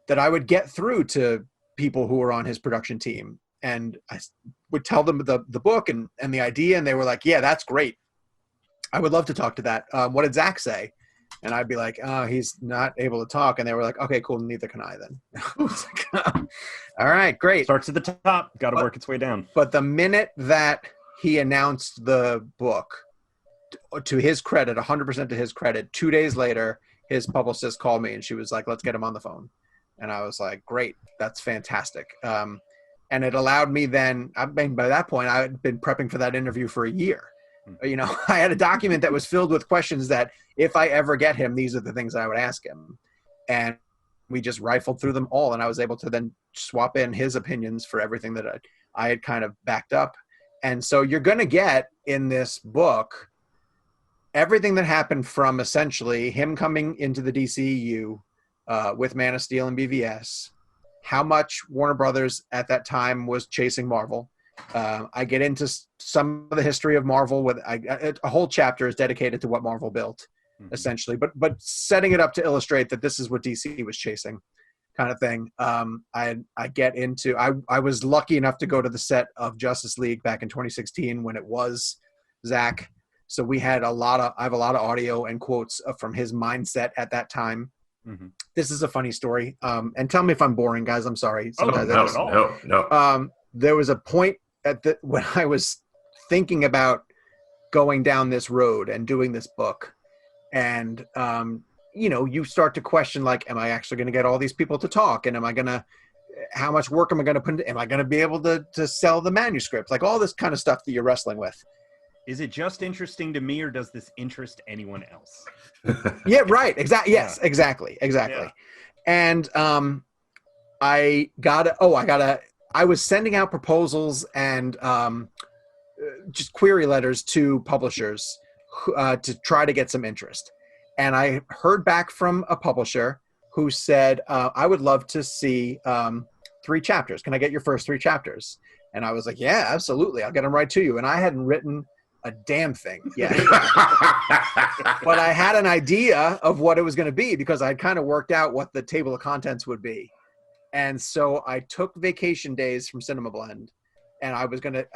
that I would get through to people who were on his production team. And I would tell them the book and the idea. And they were like, yeah, that's great. I would love to talk to that. What did Zach say? And I'd be like, oh, he's not able to talk. And they were like, okay, cool. Neither can I then. All right, great. Starts at the top. Got to work its way down. But the minute that he announced the book, to his credit, 100% to his credit, 2 days later, his publicist called me and she was like, let's get him on the phone. And I was like, great, that's fantastic. And it allowed me then, I mean, by that point, I had been prepping for that interview for a year. You know, I had a document that was filled with questions that if I ever get him, these are the things I would ask him. And we just rifled through them all. And I was able to then swap in his opinions for everything that I had kind of backed up. And so you're going to get in this book everything that happened from essentially him coming into the DCEU with Man of Steel and BVS, how much Warner Brothers at that time was chasing Marvel. I get into some of the history of Marvel with a whole chapter is dedicated to what Marvel built, essentially, but setting it up to illustrate that this is what DC was chasing, kind of thing. I get into I was lucky enough to go to the set of Justice League back in 2016 when it was Zach. So I have a lot of audio and quotes from his mindset at that time. Mm-hmm. This is a funny story. And tell me if I'm boring, guys. I'm sorry. No. There was a point when I was thinking about going down this road and doing this book. And, you know, you start to question, like, am I actually going to get all these people to talk? And how much work am I going to put in? Am I going to be able to sell the manuscript? Like all this kind of stuff that you're wrestling with. Is it just interesting to me, or does this interest anyone else? Yeah, right. Exactly. Yes, exactly. Yeah. And I was sending out proposals and just query letters to publishers to try to get some interest. And I heard back from a publisher who said, I would love to see 3 chapters. Can I get your first 3 chapters? And I was like, yeah, absolutely. I'll get them right to you. And I hadn't written a damn thing yet. But I had an idea of what it was going to be because I'd kind of worked out what the table of contents would be. And so I took vacation days from Cinema Blend and I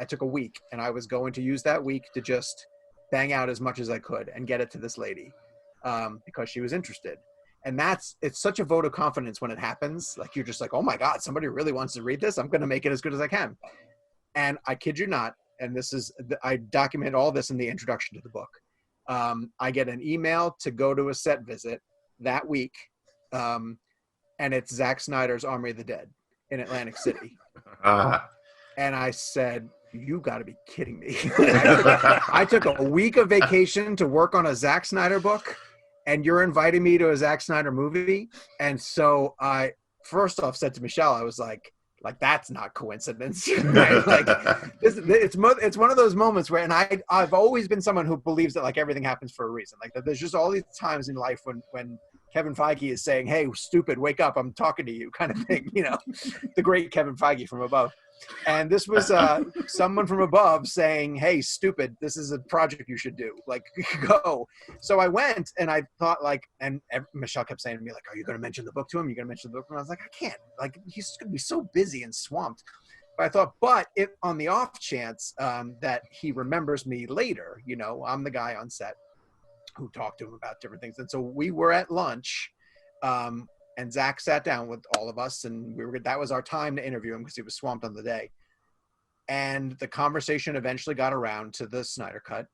took a week and I was going to use that week to just bang out as much as I could and get it to this lady because she was interested. And it's such a vote of confidence when it happens. Like, you're just like, oh my God, somebody really wants to read this. I'm going to make it as good as I can. And I kid you not. And I document all this in the introduction to the book. I get an email to go to a set visit that week. And it's Zack Snyder's Army of the Dead in Atlantic City. And I said, you got to be kidding me. I took a week of vacation to work on a Zack Snyder book, and you're inviting me to a Zack Snyder movie. And so I first off said to Michelle, I was like that's not coincidence. Right? Like it's one of those moments where, and I've always been someone who believes that like everything happens for a reason. Like that there's just all these times in life when Kevin Feige is saying, hey, stupid, wake up, I'm talking to you, kind of thing, you know, the great Kevin Feige from above. And this was someone from above saying, hey, stupid, this is a project you should do. Like, go. So I went and I thought and Michelle kept saying to me, like, are you going to mention the book to him? You're going to mention the book? And I was like, I can't. Like, he's going to be so busy and swamped. I thought, but if on the off chance that he remembers me later, you know, I'm the guy on set who talked to him about different things. And so we were at lunch, and Zach sat down with all of us, and that was our time to interview him because he was swamped on the day. And the conversation eventually got around to the Snyder Cut,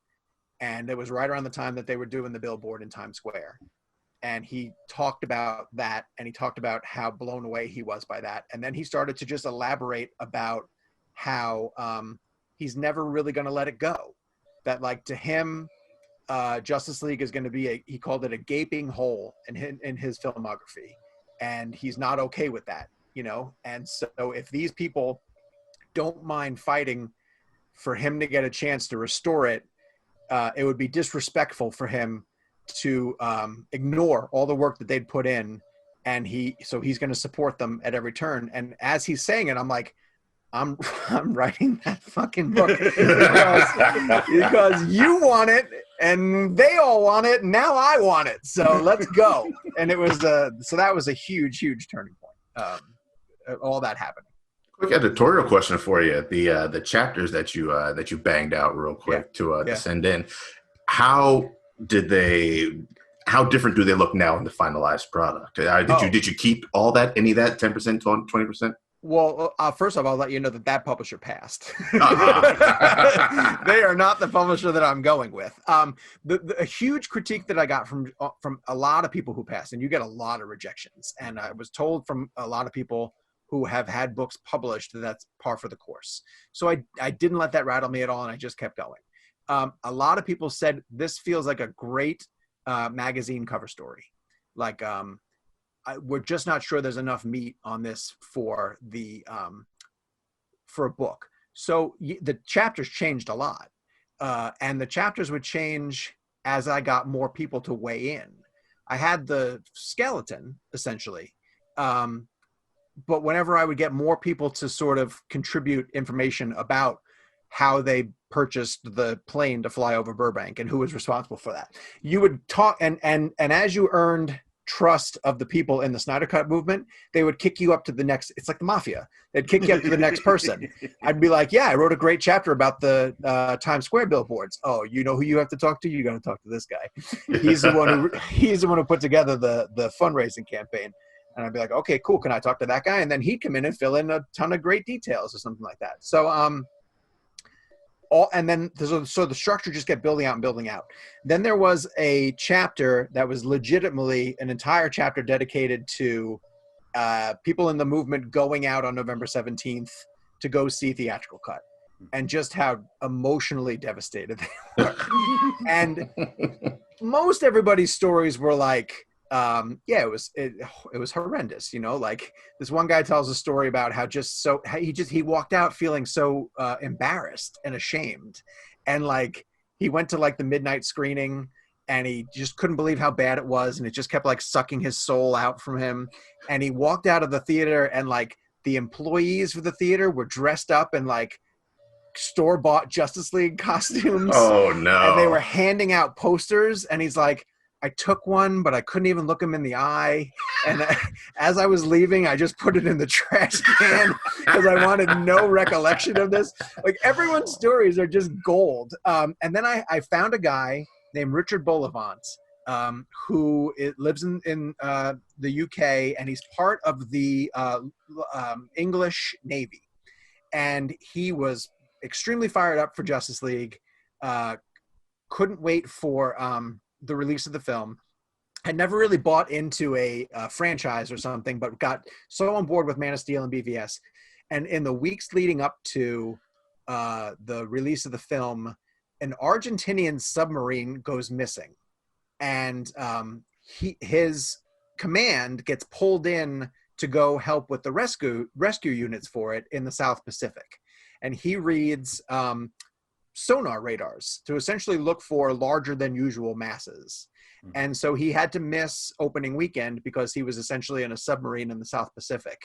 and it was right around the time that they were doing the billboard in Times Square. And he talked about that, and he talked about how blown away he was by that. And then he started to just elaborate about how he's never really going to let it go. That, like, to him, Justice League is going to be he called it a gaping hole in his filmography. And he's not okay with that, you know? And so if these people don't mind fighting for him to get a chance to restore it, it would be disrespectful for him to ignore all the work that they'd put in, and he's going to support them at every turn. And as he's saying it, I'm like, I'm writing that fucking book because you want it and they all want it, and now I want it, so let's go. And it was so that was a huge turning point, all that happening. Quick editorial question for you: the chapters that you banged out real quick to send in, how different do they look now in the finalized product? Did you keep all that, any of that, 10%, 20%? Well, first off, I'll let you know that publisher passed. They are not the publisher that I'm going with. A huge critique that I got from a lot of people who passed, and you get a lot of rejections, and I was told from a lot of people who have had books published that's par for the course. So I didn't let that rattle me at all, and I just kept going. A lot of people said this feels like a great magazine cover story. Like, we're just not sure there's enough meat on this for a book. So the chapters changed a lot, and the chapters would change as I got more people to weigh in. I had the skeleton essentially, but whenever I would get more people to sort of contribute information about how they purchased the plane to fly over Burbank and who was responsible for that, you would talk, and as you earned trust of the people in the Snyder Cut movement, they would kick you up to the next. It's like the mafia. They'd kick you up to the next person. I'd be like, yeah, I wrote a great chapter about the Times Square billboards. Oh, you know who you have to talk to? You got to talk to this guy. He's the one who put together the fundraising campaign. And I'd be like, okay, cool. Can I talk to that guy? And then he'd come in and fill in a ton of great details or something like that. So, so the structure just kept building out and building out. Then there was a chapter that was legitimately an entire chapter dedicated to people in the movement going out on November 17th to go see theatrical cut, and just how emotionally devastated they were. And most everybody's stories were like, it was horrendous, you know. Like, this one guy tells a story about how he walked out feeling so embarrassed and ashamed, and like he went to like the midnight screening and he just couldn't believe how bad it was, and it just kept like sucking his soul out from him, and he walked out of the theater and like the employees for the theater were dressed up in like store-bought Justice League costumes. Oh no. And they were handing out posters, and he's like, I took one, but I couldn't even look him in the eye. And as I was leaving, I just put it in the trash can because I wanted no recollection of this. Like, everyone's stories are just gold. And then I found a guy named Richard Bolavant, who lives in the UK, and he's part of the English Navy. And he was extremely fired up for Justice League, couldn't wait for the release of the film, had never really bought into a franchise or something, but got so on board with Man of Steel and BVS. And in the weeks leading up to the release of the film, an Argentinian submarine goes missing, and his command gets pulled in to go help with the rescue units for it in the South Pacific. And he reads sonar radars to essentially look for larger than usual masses. And so he had to miss opening weekend because he was essentially in a submarine in the South Pacific.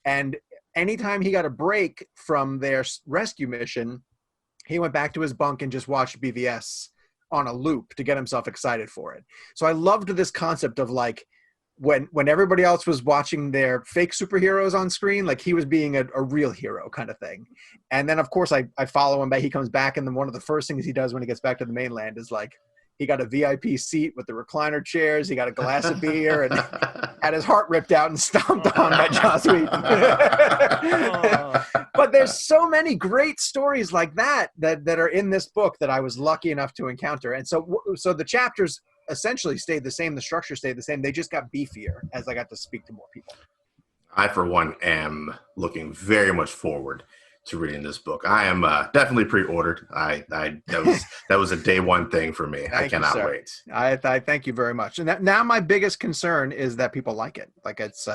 And anytime he got a break from their rescue mission, he went back to his bunk and just watched BVS on a loop to get himself excited for it. So I loved this concept of like, when everybody else was watching their fake superheroes on screen, like he was being a real hero kind of thing. And then of course I follow him back. He comes back, and then one of the first things he does when he gets back to the mainland is like he got a VIP seat with the recliner chairs. He got a glass of beer and had his heart ripped out and stomped on by Joss Whedon. But there's so many great stories like that are in this book that I was lucky enough to encounter. And so the chapters essentially stayed the same. The structure stayed the same. They just got beefier as I got to speak to more people. I, for one, am looking very much forward to reading this book. I am definitely pre-ordered. That was a day one thing for me. I cannot wait. I thank you very much. And now my biggest concern is that people like it. Like it's,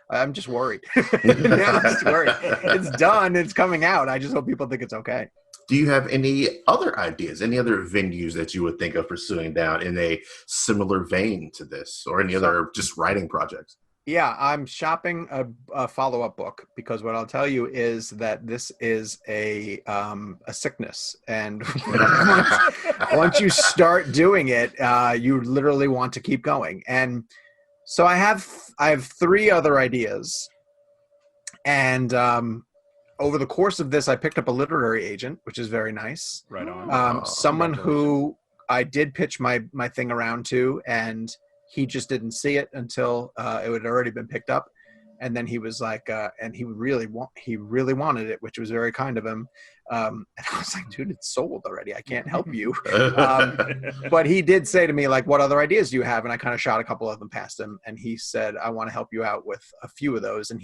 I'm just worried. I'm just worried. It's done. It's coming out. I just hope people think it's okay. Do you have any other ideas, any other venues that you would think of pursuing down in a similar vein to this, or any other just writing projects? Yeah, I'm shopping a follow-up book, because what I'll tell you is that this is a sickness, and once you start doing it, you literally want to keep going. And so I have 3 other ideas, and over the course of this, I picked up a literary agent, which is very nice. Right on. Someone who I did pitch my thing around to, and he just didn't see it until it had already been picked up. And then he was like, and he really wanted it, which was very kind of him. And I was like, dude, it's sold already. I can't help you. But he did say to me, like, what other ideas do you have? And I kind of shot a couple of them past him. And he said, I want to help you out with a few of those. And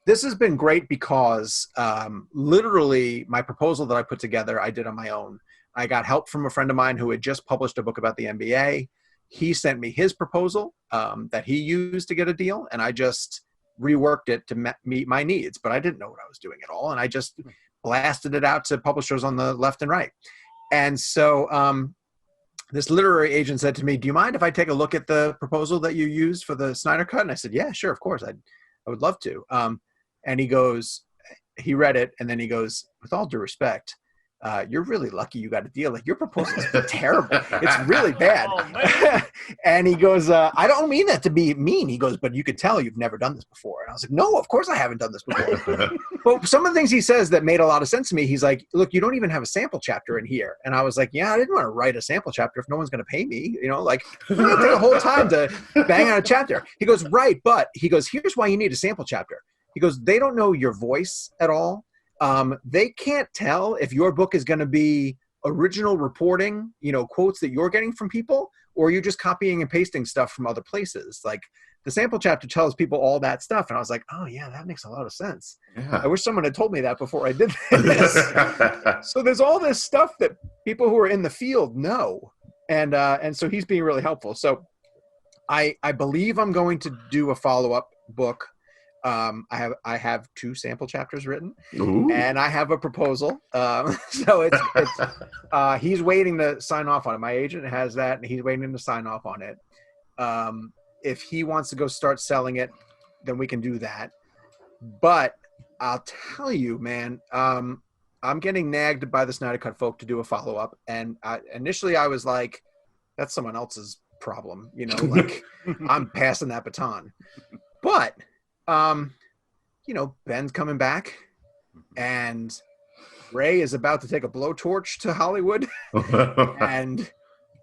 this has been great because literally my proposal that I put together, I did on my own. I got help from a friend of mine who had just published a book about the NBA. He sent me his proposal that he used to get a deal, and I just reworked it to meet my needs. But I didn't know what I was doing at all, and I just blasted it out to publishers on the left and right. And so this literary agent said to me, do you mind if I take a look at the proposal that you used for the Snyder Cut? And I said, yeah, sure, of course. I would love to. And he read it, and then he goes, with all due respect, you're really lucky you got a deal. Like, your proposal is terrible. It's really bad. Oh, and he goes, I don't mean that to be mean. He goes, but you could tell you've never done this before. And I was like, no, of course I haven't done this before. But some of the things he says that made a lot of sense to me, he's like, look, you don't even have a sample chapter in here. And I was like, yeah, I didn't want to write a sample chapter if no one's going to pay me. You know, like, it's going to take a whole time to bang out a chapter. He goes, right, but he goes, here's why you need a sample chapter. He goes, they don't know your voice at all. They can't tell if your book is going to be original reporting, quotes that you're getting from people, or you're just copying and pasting stuff from other places. Like, the sample chapter tells people all that stuff. And I was like, oh yeah, that makes a lot of sense. Yeah. I wish someone had told me that before I did this. So there's all this stuff that people who are in the field know. And so he's being really helpful. So I believe I'm going to do a follow-up book. I have 2 sample chapters written. Ooh. And I have a proposal. So it's he's waiting to sign off on it. My agent has that, and he's waiting to sign off on it. If he wants to go start selling it, then we can do that. But I'll tell you, man, I'm getting nagged by the Snyder Cut folk to do a follow-up. And initially I was like, that's someone else's problem. Like, I'm passing that baton. But Ben's coming back, and Ray is about to take a blowtorch to Hollywood. And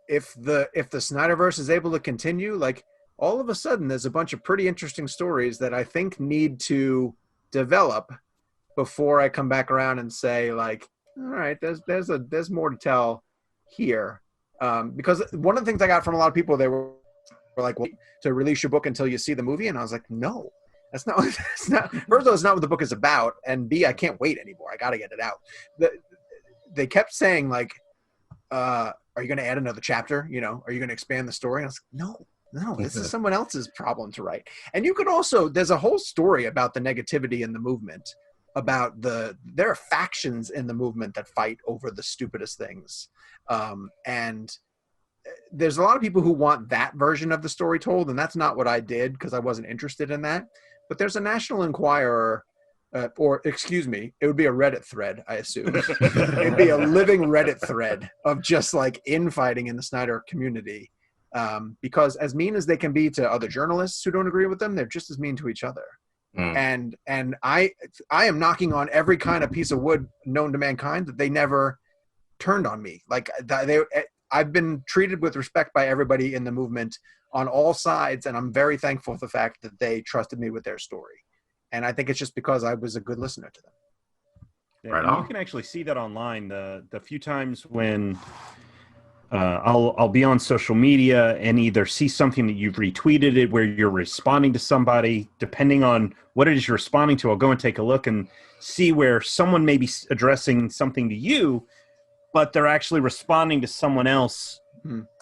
if the Snyderverse is able to continue, like, all of a sudden there's a bunch of pretty interesting stories that I think need to develop before I come back around and say, like, all right, there's more to tell here. Because one of the things I got from a lot of people, they were like, well, to release your book until you see the movie. And I was like, no. That's not. First of all, it's not what the book is about, and B, I can't wait anymore. I got to get it out. They kept saying, like, "Are you going to add another chapter? Are you going to expand the story?" And I was like, "No, this is someone else's problem to write." And you could also, there's a whole story about the negativity in the movement, about there are factions in the movement that fight over the stupidest things, and there's a lot of people who want that version of the story told, and that's not what I did because I wasn't interested in that. But there's a National Enquirer, it would be a Reddit thread, I assume. It'd be a living Reddit thread of just like infighting in the Snyder community because as mean as they can be to other journalists who don't agree with them, they're just as mean to each other. And I am knocking on every kind of piece of wood known to mankind that they never turned on me. Like I've been treated with respect by everybody in the movement on all sides, and I'm very thankful for the fact that they trusted me with their story. And I think it's just because I was a good listener to them. Yeah, right on. You can actually see that online. The few times when I'll be on social media and either see something that you've retweeted it where you're responding to somebody, depending on what it is you're responding to, I'll go and take a look and see where someone may be addressing something to you, but they're actually responding to someone else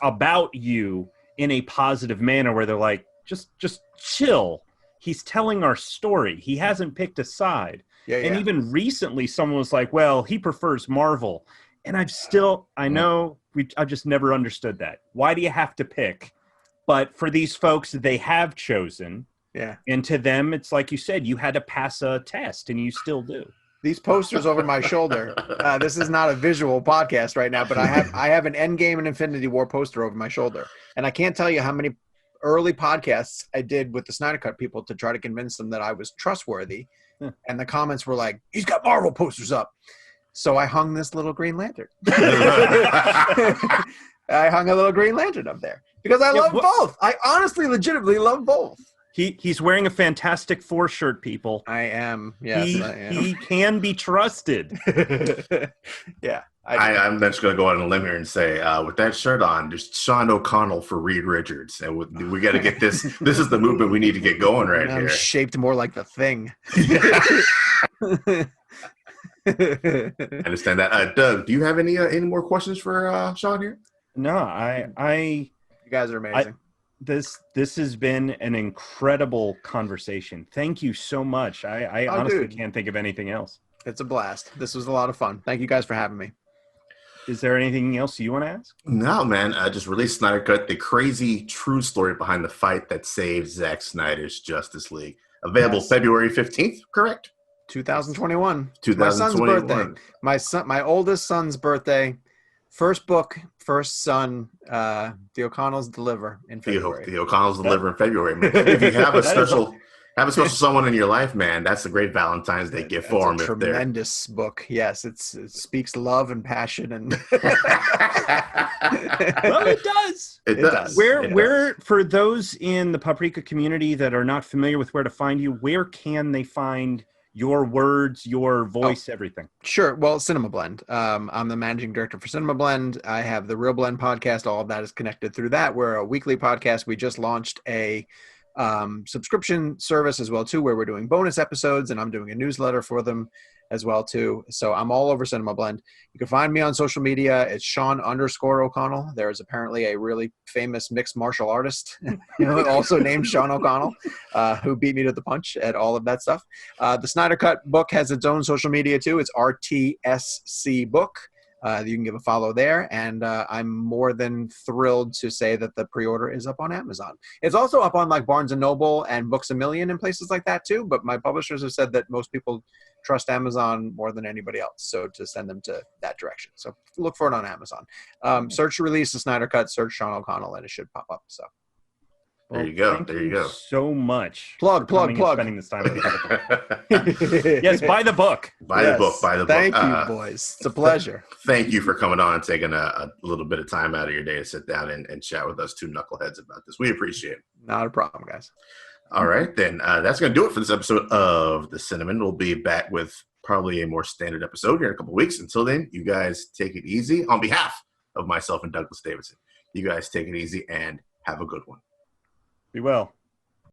about you in a positive manner where they're like, just chill. He's telling our story. He hasn't picked a side. And even recently someone was like, well, he prefers Marvel. And I've just never understood that. Why do you have to pick? But for these folks, they have chosen. Yeah. And to them, it's like you said, you had to pass a test, and you still do. These posters over my shoulder. This is not a visual podcast right now, but I have an Endgame and Infinity War poster over my shoulder. And I can't tell you how many early podcasts I did with the Snyder Cut people to try to convince them that I was trustworthy. And the comments were like, he's got Marvel posters up. So I hung this little Green Lantern. I hung a little Green Lantern up there because I love both. I honestly, legitimately love both. He's wearing a Fantastic Four shirt, people. I am. Yes, I am. He can be trusted. Yeah. I'm just going to go out on a limb here and say, with that shirt on, there's Sean O'Connell for Reed Richards. And we got to get this. This is the movement we need to get going right here. I'm shaped more like the Thing. I understand that. Doug, do you have any more questions for Sean here? No, you guys are amazing. This has been an incredible conversation. Thank you so much. I honestly can't think of anything else. It's a blast. This was a lot of fun. Thank you guys for having me. Is there anything else you want to ask? No, man. I just released Snyder Cut, the crazy true story behind the fight that saved Zack Snyder's Justice League. Available February 15th, correct? 2021. My son's birthday. My oldest son's birthday. First book, first son. The O'Connells deliver in February. The O'Connells deliver in February. Man. If you have a special someone in your life, man, that's a great Valentine's Day gift for them. Tremendous book. Yes, it speaks love and passion and. Well, it does. It does. Where for those in the Paprika community that are not familiar with where to find you, where can they find your words, your voice, everything? Sure. Well, Cinema Blend. I'm the managing director for Cinema Blend. I have the Real Blend podcast. All of that is connected through that. We're a weekly podcast. We just launched a subscription service as well too, where we're doing bonus episodes, and I'm doing a newsletter for them as well too. So I'm all over Cinema Blend. You can find me on social media. It's Sean_O'Connell. There is apparently a really famous mixed martial artist, also named Sean O'Connell, who beat me to the punch at all of that stuff. The Snyder Cut book has its own social media too. It's RTSC Book. You can give a follow there, and I'm more than thrilled to say that the pre-order is up on Amazon. It's also up on like Barnes & Noble and Books A Million and places like that too, but my publishers have said that most people trust Amazon more than anybody else, so to send them to that direction. So look for it on Amazon. Search release the Snyder Cut, search Sean O'Connell, and it should pop up. So. There you go. Thank you so much. Plug. Spending this time with you. Yes, buy the book. Buy the book. Thank you, boys. It's a pleasure. Thank you for coming on and taking a little bit of time out of your day to sit down and chat with us two knuckleheads about this. We appreciate it. Not a problem, guys. All right, then. That's going to do it for this episode of The Cinnamon. We'll be back with probably a more standard episode here in a couple weeks. Until then, you guys take it easy. On behalf of myself and Douglas Davidson, you guys take it easy and have a good one. Be well.